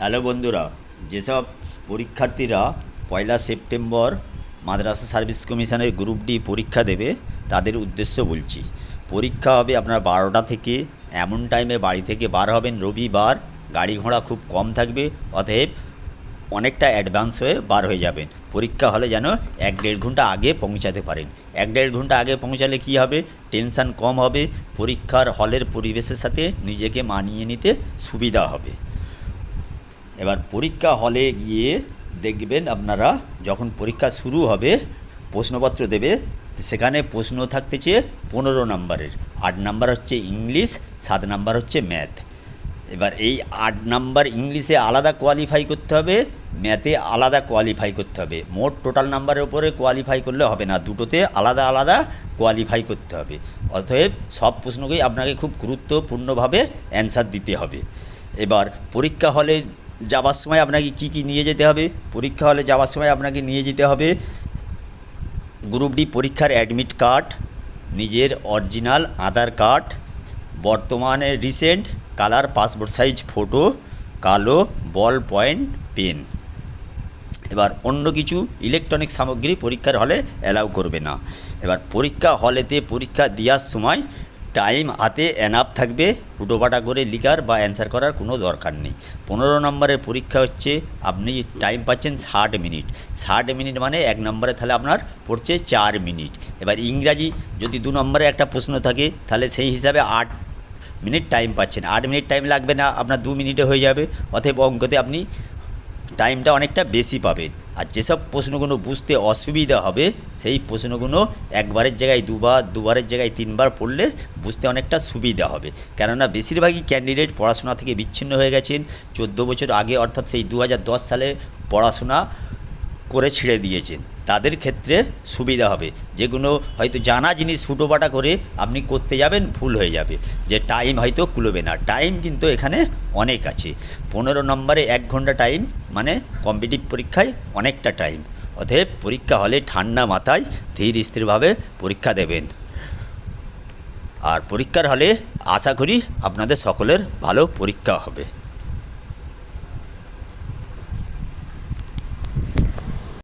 Hello বন্ধুরা, যেসব পরীক্ষার্থীরা 1 সেপ্টেম্বর মাদ্রাসা সার্ভিস কমিশনের গ্রুপ ডি পরীক্ষা দেবে তাদের উদ্দেশ্য বলছি। পরীক্ষা হবে আপনার 12টা থেকে। এমন টাইমে বাড়ি থেকে বার হবেন, রবিবার, গাড়ি ঘোড়া খুব কম থাকবে, অতএব অনেকটা অ্যাডভান্স হয়ে বার হয়ে যাবেন। পরীক্ষা হলে যেন 1-1.5 ঘন্টা আগে পৌঁছাতে পারেন। 1-1.5 ঘন্টা আগে পৌঁছালে কী হবে, টেনশান কম হবে, পরীক্ষার হলের পরিবেশের সাথে নিজেকে মানিয়ে নিতে সুবিধা হবে। এবার পরীক্ষা হলে গিয়ে দেখবেন আপনারা যখন পরীক্ষা শুরু হবে, প্রশ্নপত্র দেবে, সেখানে প্রশ্ন থাকতেছে 15 নম্বরের। 8 নাম্বার হচ্ছে ইংলিশ, 7 নাম্বার হচ্ছে ম্যাথ। এবার এই 8 নাম্বার ইংলিশে আলাদা কোয়ালিফাই করতে হবে, ম্যাথে আলাদা কোয়ালিফাই করতে হবে। মোট টোটাল নাম্বারের উপরে কোয়ালিফাই করলে হবে না, দুটোতে আলাদা আলাদা কোয়ালিফাই করতে হবে। অতএব সব প্রশ্নকেই আপনাকে খুব গুরুত্বপূর্ণভাবে অ্যান্সার দিতে হবে। এবার পরীক্ষা হলে যাওয়ার সময় আপনাকে কি কি নিয়ে যেতে হবে? পরীক্ষা হলে যাওয়ার সময় আপনাকে নিয়ে যেতে হবে গ্রুপ ডি পরীক্ষার অ্যাডমিট কার্ড, নিজের অরিজিনাল আধার কার্ড, বর্তমানে recent colour passport size photo, কালো বল পয়েন্ট পেন। এবার অন্য কিছু ইলেকট্রনিক সামগ্রী পরীক্ষার হলে অ্যালাউ করবে না। এবার পরীক্ষা হলেতে পরীক্ষা দেওয়ার সময় টাইম হাতে এনাফ থাকবে, হুটোপাটা করে লিখার বা অ্যান্সার করার কোনো দরকার নেই। 15 নম্বরের পরীক্ষা হচ্ছে, আপনি টাইম পাচ্ছেন 60 মিনিট। 60 মিনিট মানে 1 নম্বরে তাহলে আপনার পড়ছে 4 মিনিট। এবার ইংরাজি যদি 2 নম্বরে একটা প্রশ্ন থাকে তাহলে সেই হিসাবে 8 মিনিট টাইম পাচ্ছেন। 8 মিনিট টাইম লাগবে না, আপনার 2 মিনিটে হয়ে যাবে। অতএব অঙ্কতে আপনি টাইমটা অনেকটা বেশি পাবেন। আর যেসব প্রশ্নগুলো বুঝতে অসুবিধা হবে সেই প্রশ্নগুলো একবারের জায়গায় দুবার, দুবারের জায়গায় 3বার পড়লে বুঝতে অনেকটা সুবিধা হবে। কেননা বেশিরভাগই ক্যান্ডিডেট পড়াশোনা থেকে বিচ্ছিন্ন হয়ে গেছেন। 14 বছর আগে অর্থাৎ সেই 2010 সালে পড়াশোনা করে ছেড়ে দিয়েছেন, তাদের ক্ষেত্রে সুবিধা হবে। যেগুলো হয়তো জানা জিনিস হুটোপাটা করে আপনি করতে যাবেন, ভুল হয়ে যাবে, যে টাইম হয়তো কুলোবে না। টাইম কিন্তু এখানে অনেক আছে। 15 নম্বরে 1 ঘন্টা টাইম মানে কম্পিটিটিভ পরীক্ষায় অনেকটা টাইম। অতএব পরীক্ষা হলে ঠান্ডা মাথায় ধীর স্থিরভাবে পরীক্ষা দেবেন। আর পরীক্ষার হলে আশা করি আপনাদের সকলের ভালো পরীক্ষা হবে।